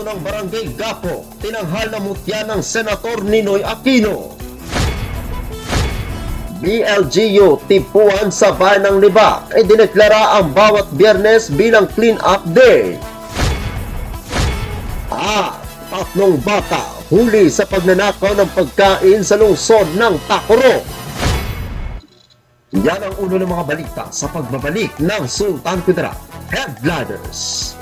Pambato ng Barangay Gapo, tinanghal na mutya ng Senator Ninoy Aquino. BLGU tipuan sa bayan ng Libak ay dineklara ang bawat Biyernes bilang clean-up day. At 3 bata huli sa pagnanakaw ng pagkain sa lungsod ng Tacoro. Yan ang ulo ng mga balita sa pagbabalik ng Sultan Kudarat Headliners.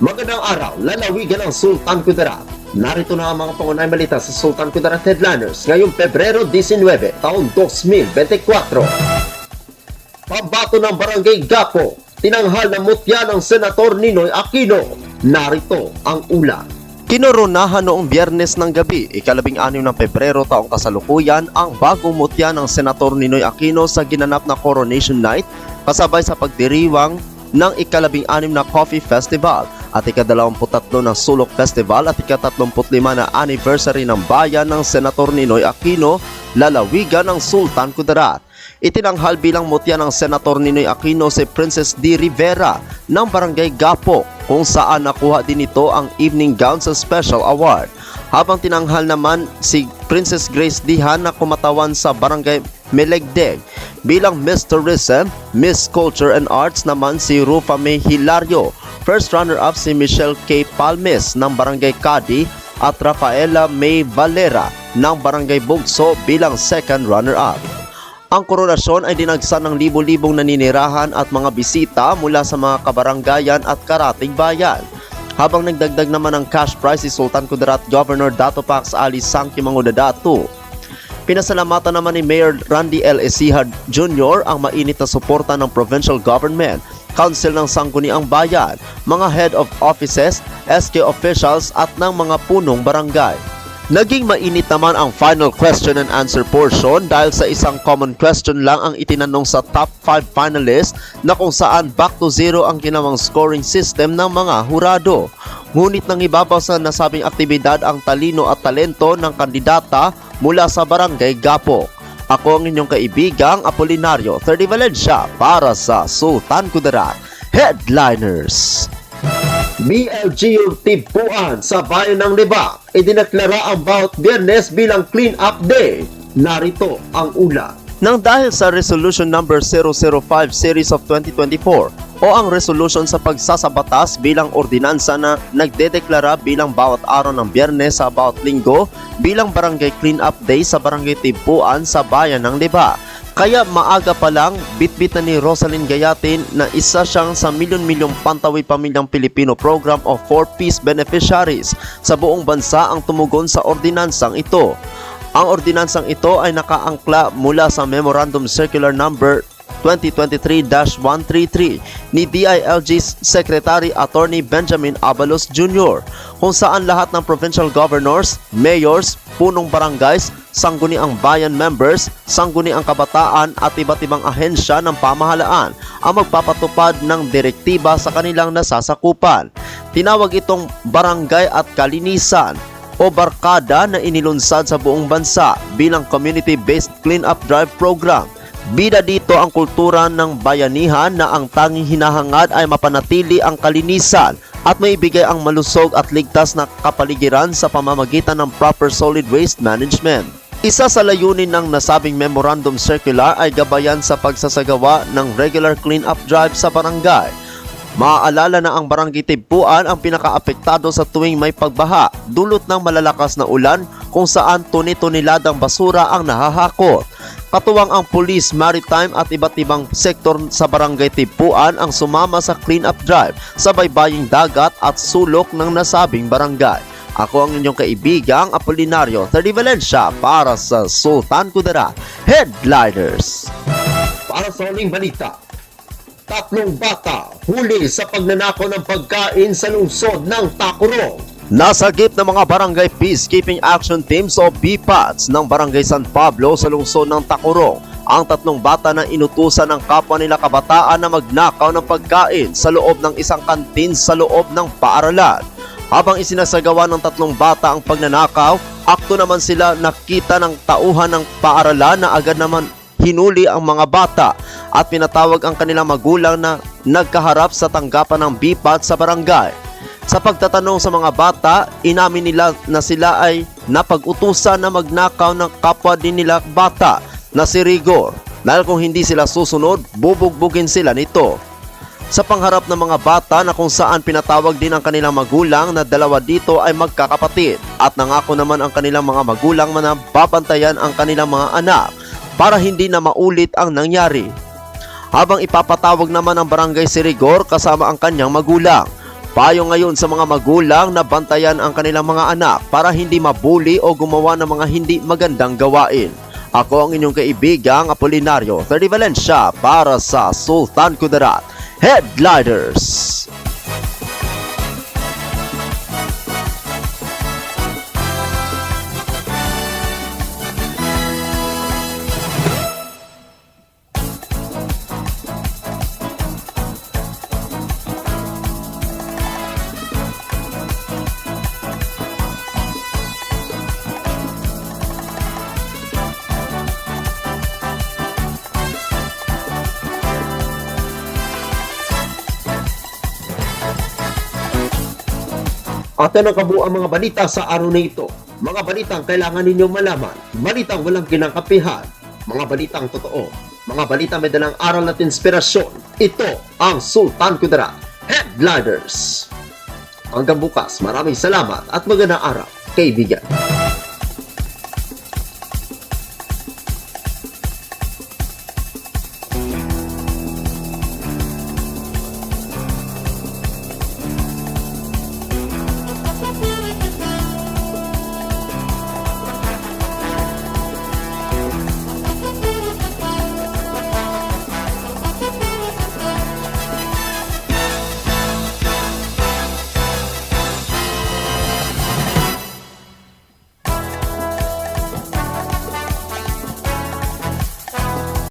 Magandang araw, lalawigan ng Sultan Kudarat. Narito na ang mga pangunahing balita sa Sultan Kudarat Headliners ngayong Pebrero 19, taon 2024. Pambato ng Barangay Gapo, tinanghal na mutya ng Senator Ninoy Aquino. Narito ang ulat. Kinoronahan noong Biyernes ng gabi, 16 ng Pebrero taong kasalukuyan, ang bagong mutya ng Senator Ninoy Aquino sa ginanap na Coronation Night kasabay sa pagdiriwang ng 16 na Coffee Festival at ika-23 ng Sulok Festival at ika-35 na anniversary ng bayan ng Senator Ninoy Aquino, lalawigan ng Sultan Kudarat. Itinanghal bilang mutya ng Senator Ninoy Aquino si Princess D. Rivera ng Barangay Gapo, kung saan nakuha din ito ang evening gown sa special award. Habang tinanghal naman si Princess Grace Dihan na kumatawan sa Barangay Melegdeg. Bilang Miss Tourism, Miss Culture and Arts naman si Rufa May Hilario. First runner-up si Michelle K. Palmes ng Barangay Cadi at Rafaela May Valera ng Barangay Bugso bilang second runner-up. Ang koronasyon ay dinagsan ng libo-libong naninirahan at mga bisita mula sa mga kabaranggayan at karatig bayan. Habang nagdagdag naman ng cash prize si Sultan Kudarat Governor Dato Pax Ali Sangki Mangudadatu. Pinasalamatan naman ni Mayor Randy L. Ecija Jr. ang mainit na suporta ng provincial government, Council ng Sangguniang Bayan, mga head of offices, SK officials at ng mga punong barangay. Naging mainit naman ang final question and answer portion dahil sa isang common question lang ang itinanong sa top 5 finalists na kung saan back to zero ang ginawang scoring system ng mga hurado. Ngunit nang ibabaw sa nasabing aktibidad ang talino at talento ng kandidata mula sa Barangay Gapo. Ako ang inyong kaibigang Apolinario 30 Valencia para sa Sultan Kudarat Headliners. BLGU tipuan sa bayan ng Libak, idineklara ang bawat Biyernes bilang clean-up day. Narito ang ulat. Nang dahil sa Resolution number 005 Series of 2024 o ang resolution sa pagsasabatas bilang ordinansa na nagdedeklara bilang bawat araw ng Biyernes sa bawat linggo bilang Barangay Clean-up Day sa Barangay Tipuan sa bayan ng Libak. Kaya maaga pa lang, bitbit na ni Rosalyn Gayatin na isa siyang sa milyon-milyong Pantawi Pamilyang Pilipino Program of 4-piece beneficiaries sa buong bansa ang tumugon sa ordinansang ito. Ang ordinansang ito ay nakaangkla mula sa Memorandum Circular Number 2023-133 ni DILG Secretary Attorney Benjamin Abalos Jr. kung saan lahat ng provincial governors, mayors, punong barangays, sangguniang bayan members, sangguniang kabataan at iba't ibang ahensya ng pamahalaan ang magpapatupad ng direktiba sa kanilang nasasakupan. Tinawag itong barangay at kalinisan o barkada na inilunsad sa buong bansa bilang community-based clean-up drive program. Bida dito ang kultura ng bayanihan na ang tanging hinahangad ay mapanatili ang kalinisan at maibigay ang malusog at ligtas na kapaligiran sa pamamagitan ng proper solid waste management. Isa sa layunin ng nasabing memorandum circular ay gabayan sa pagsasagawa ng regular clean-up drive sa barangay. Maaalala na ang Barangay Timpuan ang pinakaapektado sa tuwing may pagbaha dulot ng malalakas na ulan kung saan tuni-tuniladang basura ang nahahakot. Katuwang ang police, maritime at iba't ibang sektor sa Barangay Timpuan ang sumama sa clean-up drive sa baybaying dagat at sulok ng nasabing barangay. Ako ang inyong kaibigang Apolinario Terry Valencia para sa Sultan Kudarat Headliners. Para sa uling balita, 3 bata huli sa pagnanakaw ng pagkain sa lungsod ng Tacurong. Nasagip ng mga Barangay Peacekeeping Action Teams o BPATs ng Barangay San Pablo sa lungsod ng Tacurong ang 3 bata na inutusan ng kapwa nila kabataan na magnakaw ng pagkain sa loob ng isang kantin sa loob ng paaralan. Habang isinasagawa ng 3 bata ang pagnanakaw, akto naman sila nakita ng tauhan ng paaralan na agad naman hinuli ang mga bata at pinatawag ang kanilang magulang na nagkaharap sa tanggapan ng BPAT sa barangay. Sa pagtatanong sa mga bata, inamin nila na sila ay napag-utusan na magnakaw ng kapwa din nila bata na si Rigor dahil kung hindi sila susunod, bubugbugin sila nito. Sa pangharap ng mga bata na kung saan pinatawag din ang kanilang magulang na 2 dito ay magkakapatid at nangako naman ang kanilang mga magulang na babantayan ang kanilang mga anak para hindi na maulit ang nangyari. Habang ipapatawag naman ang barangay si Rigor kasama ang kanyang magulang. Payo ngayon sa mga magulang na bantayan ang kanilang mga anak para hindi mabuli o gumawa ng mga hindi magandang gawain. Ako ang inyong kaibigang Apolinario Terry Valencia para sa Sultan Kudarat Headliners. At ang kabuang mga balita sa araw na ito. Mga balitang kailangan ninyong malaman. Balitang walang kinakapihan. Mga balitang totoo. Mga balita may dalang aral at inspirasyon. Ito ang Sultan Kudarat Headliners. Hanggang bukas, maraming salamat at magandang araw, kaibigan.